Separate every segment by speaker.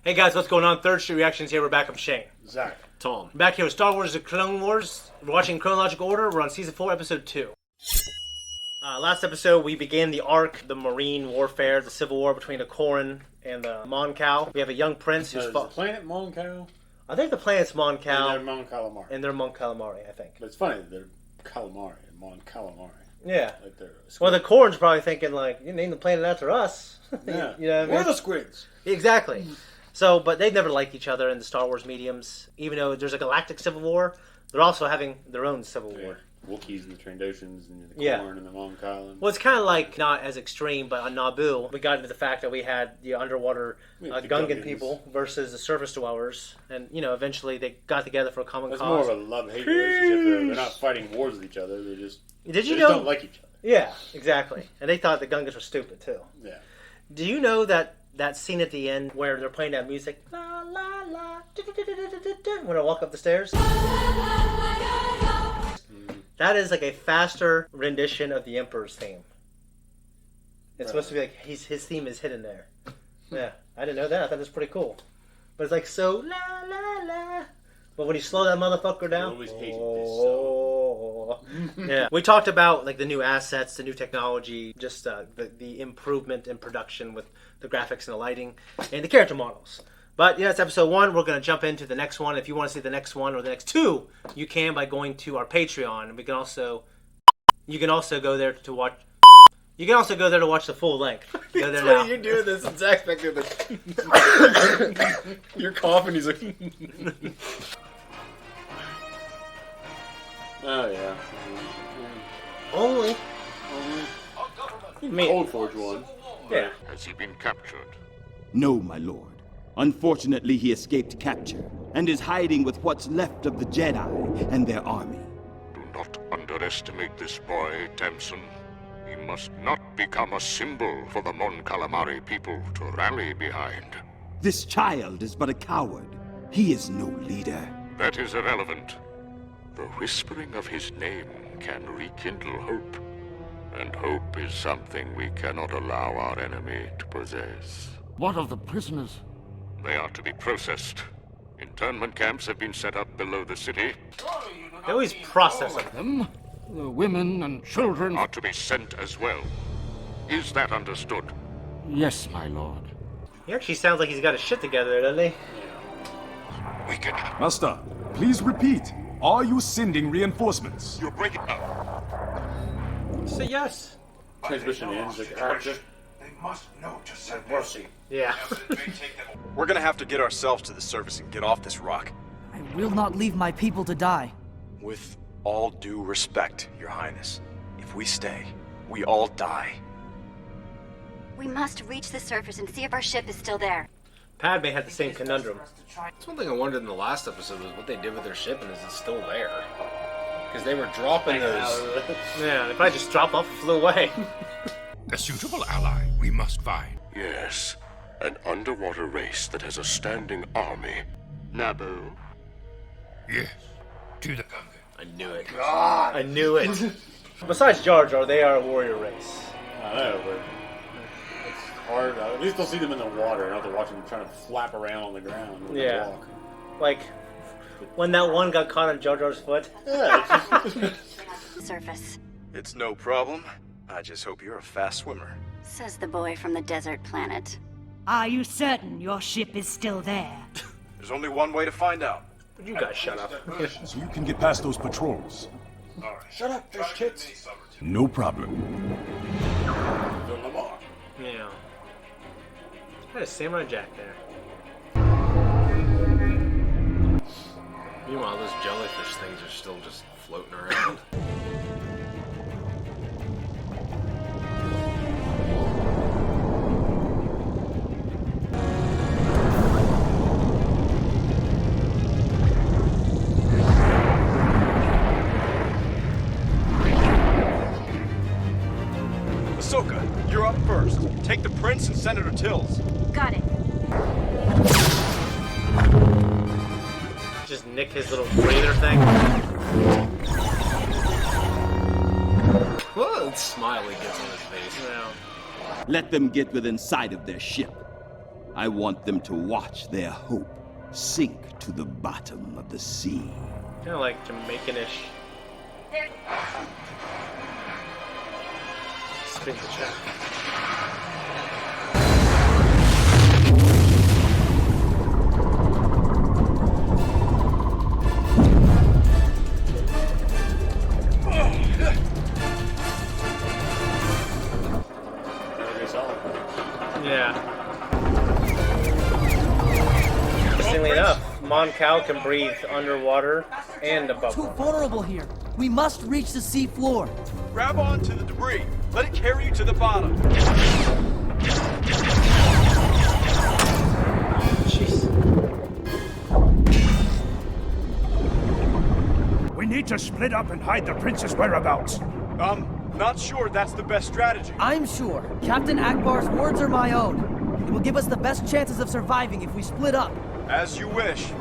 Speaker 1: Hey guys, what's going on? Third Street Reactions here. We're back. I'm Shane.
Speaker 2: Zach.
Speaker 3: Tom.
Speaker 1: Back here with StarWars: The CloneWars. We're watching chronological order. We're on season 4, episode 2. Last episode, we began the arc, the marine warfare, the civil war between the Corran and the Mon Cal. We have a young prince who's...
Speaker 2: Is the planet Mon Cal?
Speaker 1: I think the planet's Mon Cal.
Speaker 2: And they're Mon Calamari.
Speaker 1: And they're Mon Calamari, I think.
Speaker 2: But it's funny, they're Calamari and Mon Calamari.
Speaker 1: Yeah.
Speaker 2: Like they're
Speaker 1: Well, the Corran's probably thinking, like, you name the planet after us.
Speaker 2: Yeah.
Speaker 1: You know what I mean?
Speaker 2: We're the squids.
Speaker 1: Exactly. So, but they've never liked each other in the Star Wars mediums. Even though there's a galactic civil war, they're also having their own civil war.
Speaker 2: Wookiees and the Trandoshans and the Corran and the Mon Cal.
Speaker 1: Well, it's kind of like, not as extreme, but on Naboo, we got into the fact that we had the underwater Gungan people versus the surface dwellers. And, you know, eventually they got together for a common
Speaker 2: It's
Speaker 1: cause.
Speaker 2: more of a love-hate relationship, though. They're not fighting wars with each other. They just, don't like each other.
Speaker 1: Yeah, exactly. And they thought the Gungans were stupid, too.
Speaker 2: Yeah.
Speaker 1: Do you know that scene at the end where they're playing that music, la la la, when I walk up the stairs? That is like a faster rendition of the Emperor's theme. It's supposed to be like his theme is hidden there. Yeah, I didn't know that. I thought it was pretty cool. But it's like so la la la. But when you slow that motherfucker down, yeah. We talked about like the new assets, the new technology, just the improvement in production with the graphics and the lighting, and the character models. But yeah, it's episode 1. We're going to jump into the next one. If you want to see the next one or the next 2, you can by going to our Patreon. And you can also go there to watch. You can also go there to watch the full length. Go there now.
Speaker 3: You're doing this, and Zach's back there. You're coughing. He's like.
Speaker 2: Oh, yeah.
Speaker 1: Only.
Speaker 2: Cold Forge one.
Speaker 1: Yeah.
Speaker 4: Has he been captured?
Speaker 5: No, my lord. Unfortunately, he escaped capture and is hiding with what's left of the Jedi and their army.
Speaker 4: Do not underestimate this boy, Tamsin. He must not become a symbol for the Mon Calamari people to rally behind.
Speaker 5: This child is but a coward. He is no leader.
Speaker 4: That is irrelevant. The whispering of his name can rekindle hope. And hope is something we cannot allow our enemy to possess.
Speaker 6: What of the prisoners?
Speaker 4: They are to be processed. Internment camps have been set up below the city.
Speaker 1: They always process them.
Speaker 6: Them? The women and children?
Speaker 4: Are to be sent as well. Is that understood?
Speaker 6: Yes, my lord.
Speaker 1: He actually sounds like he's got his shit together, doesn't he?
Speaker 4: We can...
Speaker 7: Master, please repeat. Are you sending reinforcements?
Speaker 4: You're breaking up.
Speaker 1: Say yes.
Speaker 2: Transmission ends. Like, actor.
Speaker 8: They must know to send mercy.
Speaker 1: Yeah.
Speaker 9: We're gonna have to get ourselves to the surface and get off this rock.
Speaker 10: I will not leave my people to die.
Speaker 9: With all due respect, Your Highness, if we stay, we all die.
Speaker 11: We must reach the surface and see if our ship is still there.
Speaker 1: Padme had the same conundrum.
Speaker 3: That's one thing I wondered in the last episode was what they did with their ship and is it still there? Because they were dropping those.
Speaker 1: Yeah, they probably just dropped off and flew away.
Speaker 8: A suitable ally we must find.
Speaker 4: Yes, an underwater race that has a standing army. Naboo.
Speaker 8: Yes, to the Gungan.
Speaker 3: I knew it.
Speaker 1: God, I knew it. Besides Jar Jar, they are a warrior race.
Speaker 2: I know, but it's hard. At least they'll see them in the water and not to watch them trying to flap around on the ground when they walk.
Speaker 1: Like, when that one got caught on Jar Jar's foot.
Speaker 2: Yeah.
Speaker 11: Surface,
Speaker 9: It's no problem. I just hope you're a fast swimmer.
Speaker 11: says the boy from the desert planet.
Speaker 12: Are you certain your ship is still there?
Speaker 9: There's only one way to find out.
Speaker 1: Would you guys shut up?
Speaker 7: So you can get past those patrols.
Speaker 8: All right.
Speaker 2: Shut up, fish tits.
Speaker 7: No problem.
Speaker 1: Yeah. Had a Samurai Jack there.
Speaker 3: Meanwhile, those jellyfish things are still just floating around.
Speaker 9: Ahsoka, you're up first. Take the Prince and Senator Tills.
Speaker 11: Got it.
Speaker 1: Just nick his little breather thing.
Speaker 3: What smile he gets on his face.
Speaker 1: Yeah.
Speaker 5: Let them get within sight of their ship. I want them to watch their hope sink to the bottom of the sea.
Speaker 1: Kind of like Jamaican-ish. Spin the trap. Yeah. Interestingly enough, Mon Cal can breathe underwater and above.
Speaker 10: Too vulnerable here. We must reach the sea floor.
Speaker 9: Grab on to the debris. Let it carry you to the bottom.
Speaker 1: Jeez.
Speaker 7: We need to split up and hide the prince's whereabouts.
Speaker 9: Not sure that's the best strategy.
Speaker 10: I'm sure. Captain Akbar's words are my own. It will give us the best chances of surviving if we split up.
Speaker 9: As you wish.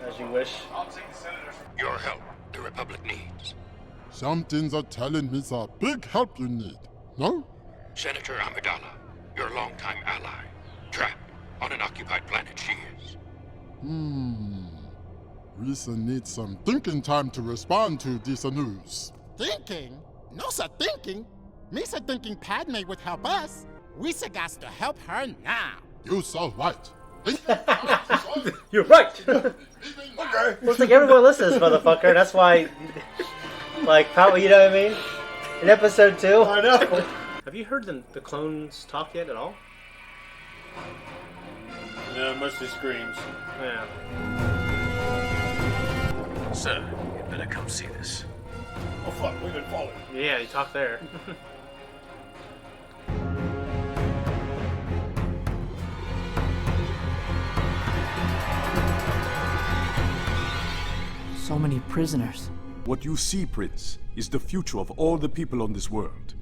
Speaker 1: As you wish.
Speaker 8: Your help, the Republic needs.
Speaker 13: Some things are telling me it's a big help you need, no?
Speaker 8: Senator Amidala, your longtime ally, trapped on an occupied planet she is.
Speaker 13: Risa needs some thinking time to respond to this news.
Speaker 14: Thinking? No, sir, thinking. Me, sir, thinking Padme would help us. We, sir, got to help her now.
Speaker 13: You so right.
Speaker 1: You're right. Okay. Well, it's like everyone listens, motherfucker. That's why, like, probably, you know what I mean? In episode 2. I know. Have you heard the clones talk yet at all?
Speaker 2: No, mostly screams.
Speaker 1: Yeah.
Speaker 9: Sir, you better come see this.
Speaker 2: Oh fuck, we've been followed.
Speaker 1: Yeah, you talk there.
Speaker 10: So many prisoners.
Speaker 7: What you see, Prince, is the future of all the people on this world.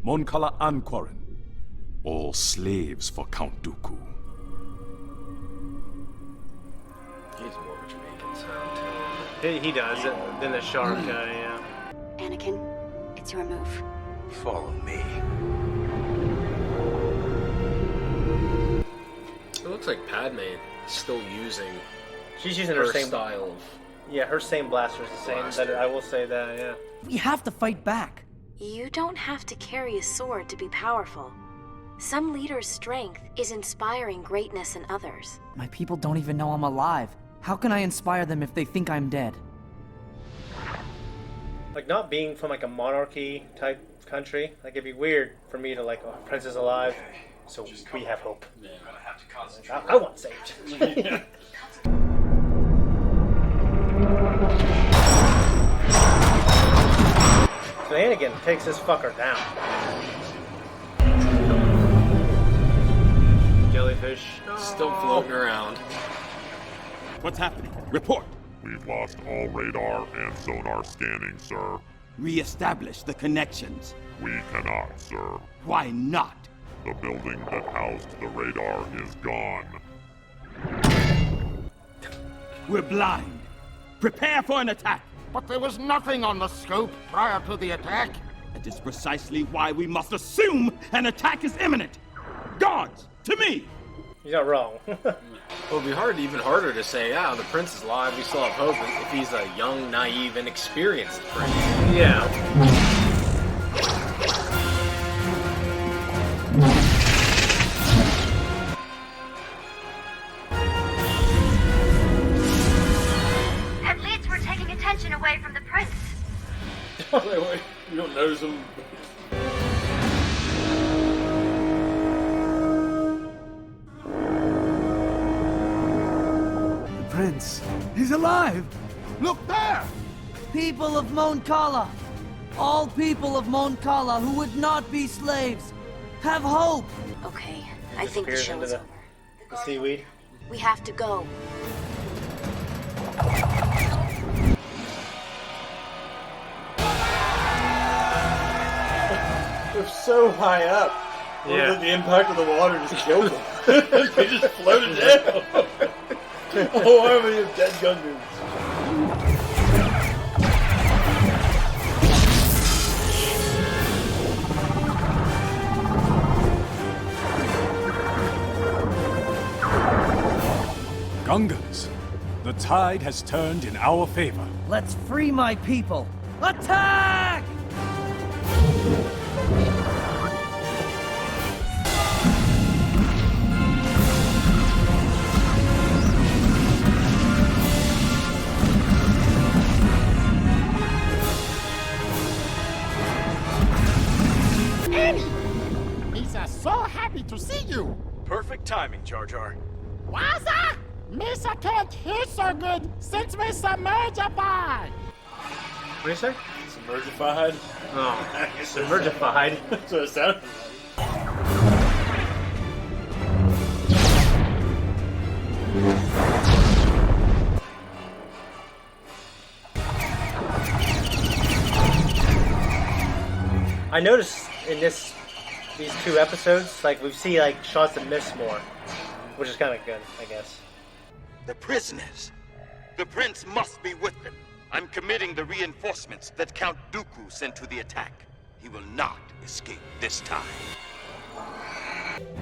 Speaker 7: Mon Cala and Quarren. All slaves for Count Dooku.
Speaker 3: He's more of a Jamaican sound, too.
Speaker 1: He does. Then the shark guy, yeah.
Speaker 11: Anakin, it's your move.
Speaker 9: Follow me.
Speaker 3: It looks like Padme is still using
Speaker 1: She's using her same
Speaker 3: style of...
Speaker 1: Yeah, her same blaster's the same. That, I will say that, yeah.
Speaker 10: We have to fight back.
Speaker 15: You don't have to carry a sword to be powerful. Some leaders' strength is inspiring greatness in others.
Speaker 10: My people don't even know I'm alive. How can I inspire them if they think I'm dead?
Speaker 1: Like, not being from, like, a monarchy type country, like, it'd be weird for me to, like, oh, Prince is alive, so we have hope.
Speaker 9: Yeah. You're gonna have to concentrate.
Speaker 1: I want saved. So Anakin takes this fucker down. Jellyfish.
Speaker 3: Still floating around.
Speaker 5: What's happening? Report.
Speaker 4: We've lost all radar and sonar scanning, sir.
Speaker 5: Re-establish the connections.
Speaker 4: We cannot, sir.
Speaker 5: Why not?
Speaker 4: The building that housed the radar is gone.
Speaker 5: We're blind. Prepare for an attack.
Speaker 6: But there was nothing on the scope prior to the attack.
Speaker 5: That is precisely why we must assume an attack is imminent. Guards, to me!
Speaker 1: You're not wrong.
Speaker 3: Well, it'd be even harder to say, the prince is alive, we still have hope, if he's a young, naive, inexperienced prince.
Speaker 1: Yeah.
Speaker 11: At least we're taking attention away from the prince.
Speaker 2: Wait, you don't notice him.
Speaker 10: Prince, he's alive!
Speaker 14: Look there!
Speaker 10: People of Mon Cala! All people of Mon Cala who would not be slaves! Have hope!
Speaker 15: Okay, I think the show is over.
Speaker 1: The seaweed.
Speaker 15: We have to go.
Speaker 2: They're so high up.
Speaker 1: Yeah.
Speaker 2: The impact of the water just killed them. They just floated down. A whole army of dead Gungans.
Speaker 7: Gungans, the tide has turned in our favor.
Speaker 10: Let's free my people. Attack!
Speaker 14: Annie! Misa so happy to see you!
Speaker 9: Perfect timing, Jar Jar.
Speaker 14: Waza! Misa can't hear so good since we submerge a bar!
Speaker 1: What do you say?
Speaker 2: Submergified?
Speaker 1: Oh, submergified.
Speaker 2: That's what it sounded like.
Speaker 1: I noticed in these 2 episodes, like we see like shots of Miss more, which is kind of good, I guess.
Speaker 16: The prisoners. The prince must be with them. I'm committing the reinforcements that Count Dooku sent to the attack. He will not escape this time.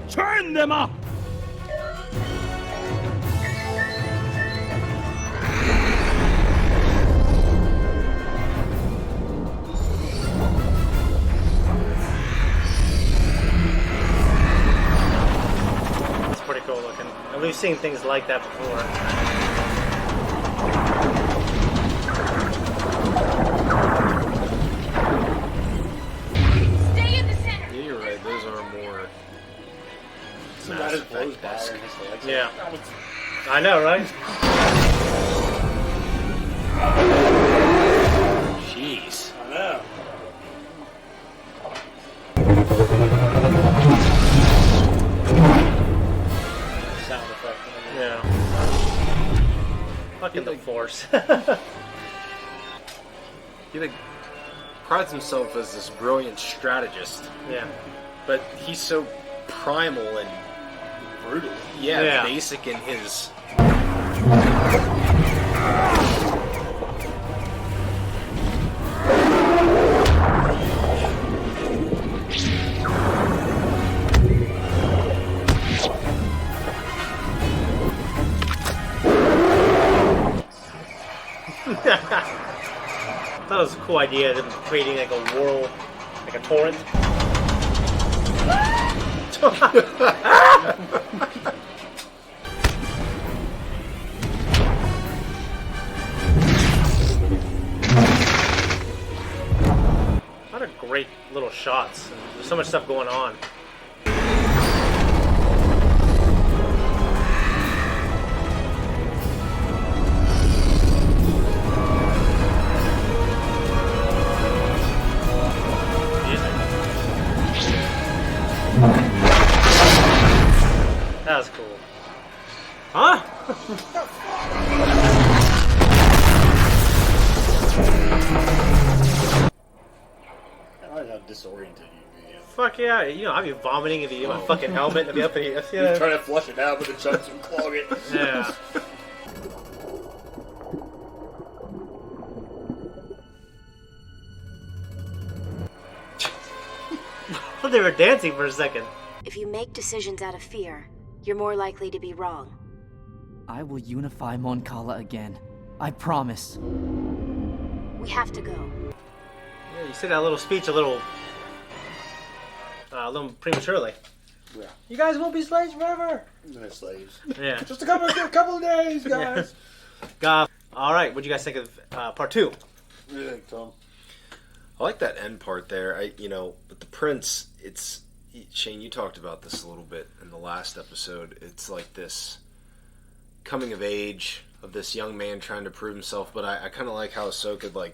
Speaker 5: Turn them up!
Speaker 1: It's pretty cool looking. And we've seen things like that before. Yeah. I know, right?
Speaker 3: Jeez.
Speaker 2: I know.
Speaker 1: Sound effect. Yeah. Fucking the Force.
Speaker 3: He like prides himself as this brilliant strategist.
Speaker 1: Yeah.
Speaker 3: But he's so primal and brutal. Yeah, basic in his.
Speaker 1: I thought it was a cool idea of creating like a whirl, like a torrent. What a great little shots. There's so much stuff going on. That was cool. Huh?
Speaker 2: I like how disoriented you get.
Speaker 1: Fuck yeah. You know, I'd be vomiting if you get my fucking helmet. I'd be up in here.
Speaker 2: You're trying to flush it out, but the chunks would clog it.
Speaker 1: Yeah. I thought they were dancing for a second.
Speaker 15: If you make decisions out of fear, you're more likely to be wrong.
Speaker 10: I will unify Mon Cala again. I promise.
Speaker 15: We have to go.
Speaker 1: Yeah, you said that little speech a little prematurely.
Speaker 2: Yeah.
Speaker 1: You guys won't be slaves forever.
Speaker 2: They're slaves.
Speaker 1: Yeah.
Speaker 2: Just a couple of days, guys.
Speaker 1: All right. What do you guys think of part 2?
Speaker 2: What do you think, Tom?
Speaker 3: I like that end part there. But the prince, Shane, you talked about this a little bit in the last episode. It's like this coming of age of this young man trying to prove himself. But I kind of like how Ahsoka,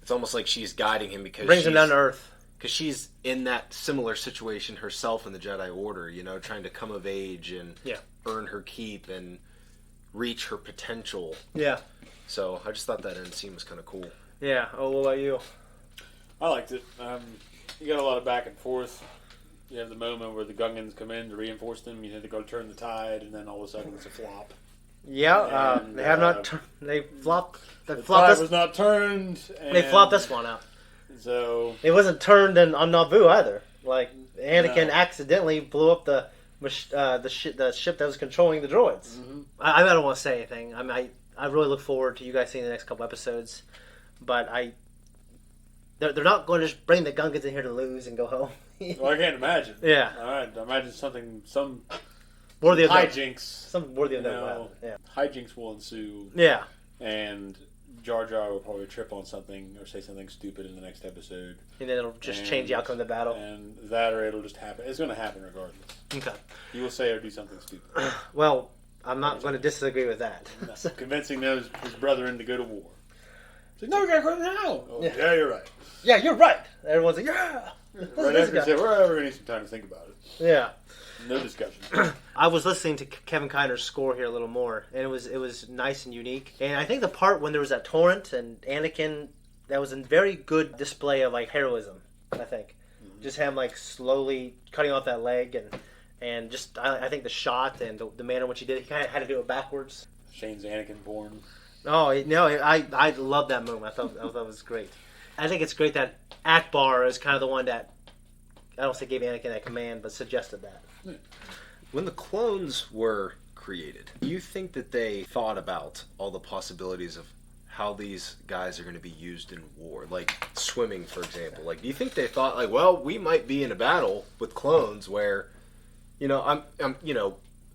Speaker 3: it's almost like she's guiding him because
Speaker 1: brings him down to earth.
Speaker 3: Because she's in that similar situation herself in the Jedi Order, trying to come of age and earn her keep and reach her potential.
Speaker 1: Yeah.
Speaker 3: So I just thought that end scene was kind of cool.
Speaker 1: Yeah. Oh, what about you?
Speaker 2: I liked it. You got a lot of back and forth. You have the moment where the Gungans come in to reinforce them. You have to go turn the tide, and then all of a sudden it's a flop.
Speaker 1: Yeah, they have not. They flopped.
Speaker 2: The tide was not turned.
Speaker 1: They flopped this one out.
Speaker 2: So
Speaker 1: it wasn't turned on Naboo either. Like Anakin accidentally blew up the the ship that was controlling the droids.
Speaker 2: Mm-hmm.
Speaker 1: I don't want to say anything. I really look forward to you guys seeing the next couple episodes, but they're not going to just bring the Gungans in here to lose and go home.
Speaker 2: Well, I can't imagine.
Speaker 1: Yeah.
Speaker 2: All right. Imagine some
Speaker 1: worthy of
Speaker 2: hijinks.
Speaker 1: Some worthy of that. Yeah.
Speaker 2: Hijinks will ensue.
Speaker 1: Yeah.
Speaker 2: And Jar Jar will probably trip on something or say something stupid in the next episode.
Speaker 1: And then it'll just change the outcome of the battle.
Speaker 2: And that or it'll just happen. It's going to happen regardless.
Speaker 1: Okay.
Speaker 2: He will say or do something stupid.
Speaker 1: Well, I'm not going to disagree with that.
Speaker 2: No. Convincing his brethren to go to war. It's like, no, we got to go now. Oh, yeah, you're right.
Speaker 1: Yeah, you're right. Everyone's like, yeah.
Speaker 2: Right after you say, we're going to need some time to think about it.
Speaker 1: Yeah.
Speaker 2: No discussion.
Speaker 1: I was listening to Kevin Kiner's score here a little more, and it was nice and unique. And I think the part when there was that torrent and Anakin, that was a very good display of like heroism. I think, just him like slowly cutting off that leg, and just I think the shot and the manner in which he did it, he kind of had to do it backwards.
Speaker 2: Shane's Anakin born.
Speaker 1: Oh no, I love that moment. I thought it was great. I think it's great that Akbar is kind of the one that I don't say gave Anakin that command, but suggested that.
Speaker 3: When the clones were created, do you think that they thought about all the possibilities of how these guys are going to be used in war? Like swimming, for example. Like, do you think they thought, like, well, we might be in a battle with clones where, I'm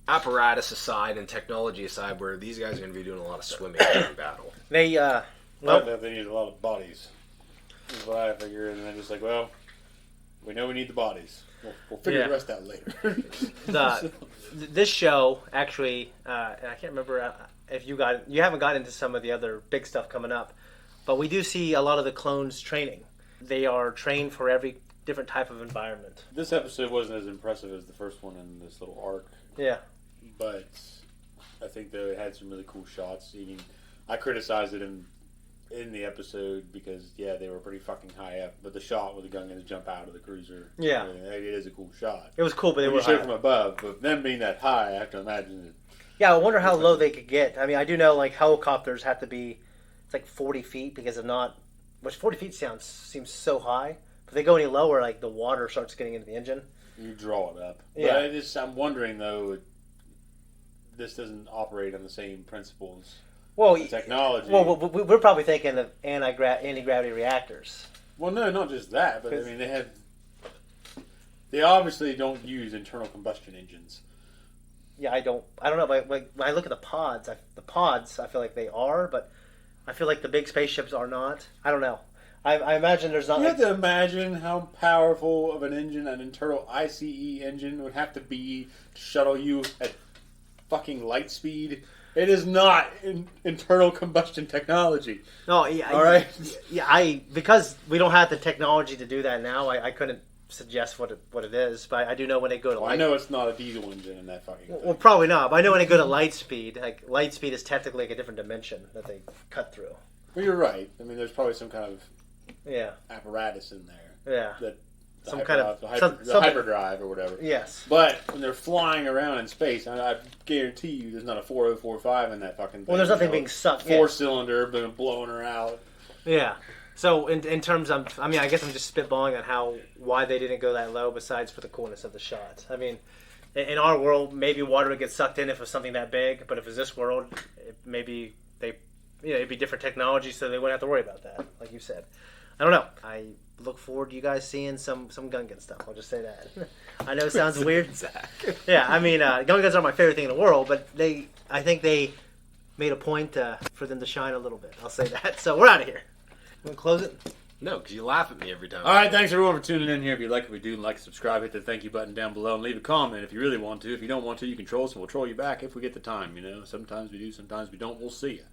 Speaker 3: apparatus aside and technology aside, where these guys are going to be doing a lot of swimming in battle?
Speaker 2: They need a lot of bodies. Is what I figured, and then just like, well, we know we need the bodies. We'll figure the rest out later.
Speaker 1: This show actually, and I can't remember if you haven't got into some of the other big stuff coming up, but we do see a lot of the clones training. They are trained for every different type of environment.
Speaker 2: This episode wasn't as impressive as the first one in this little arc.
Speaker 1: Yeah,
Speaker 2: but I think though it had some really cool shots. I criticized it in the episode because they were pretty fucking high up, but the shot with the Gungans jump out of the cruiser, it is a cool shot.
Speaker 1: It was cool, but they were
Speaker 2: high from above. But them being that high, I have to imagine it.
Speaker 1: Yeah, I wonder how low they could get. I mean, I do know like helicopters have to be like 40 feet because of which 40 feet seems so high. If they go any lower, like the water starts getting into the engine.
Speaker 2: You draw it up.
Speaker 1: Yeah.
Speaker 2: But I'm wondering though, this doesn't operate on the same principles.
Speaker 1: Well,
Speaker 2: technology.
Speaker 1: Well, we're probably thinking of anti-gravity reactors.
Speaker 2: Well, no, not just that, but I mean they obviously don't use internal combustion engines.
Speaker 1: Yeah, I don't know. But when I look at the pods, I feel like they are, but I feel like the big spaceships are not. I don't know. I imagine there's not.
Speaker 2: You have to imagine how powerful of an engine an internal ICE engine would have to be to shuttle you at fucking light speed. It is not internal combustion technology.
Speaker 1: No, yeah,
Speaker 2: all right.
Speaker 1: Because we don't have the technology to do that now. I couldn't suggest what it is, but I do know when they go to.
Speaker 2: I know it's not a diesel engine in that fucking.
Speaker 1: Well, probably not. But I know when they go to light speed. Like light speed is technically like a different dimension that they cut through.
Speaker 2: Well, you're right. I mean, there's probably some kind of apparatus in there.
Speaker 1: Yeah.
Speaker 2: That
Speaker 1: some kind of
Speaker 2: hyperdrive or whatever.
Speaker 1: Yes.
Speaker 2: But when they're flying around in space, I guarantee you, there's not a 4045 in that fucking thing.
Speaker 1: Well, there's nothing being sucked.
Speaker 2: Four-cylinder, been blowing her out.
Speaker 1: Yeah. So in terms of, I mean, I guess I'm just spitballing on why they didn't go that low. Besides for the coolness of the shot. I mean, in our world, maybe water would get sucked in if it was something that big. But if it's this world, maybe it'd be different technology, so they wouldn't have to worry about that, like you said. I don't know. I look forward to you guys seeing some Gungan stuff. I'll just say that. I know it sounds weird.
Speaker 3: Zach.
Speaker 1: Yeah, I mean, Gungans are my favorite thing in the world, but I think they made a point for them to shine a little bit. I'll say that. So we're out of here. You want to close it?
Speaker 3: No, because you laugh at me every time.
Speaker 2: All right, thanks everyone for tuning in here. If you like what we do, like, subscribe, hit the thank you button down below, and leave a comment if you really want to. If you don't want to, you can troll us, and we'll troll you back if we get the time. Sometimes we do, sometimes we don't. We'll see you.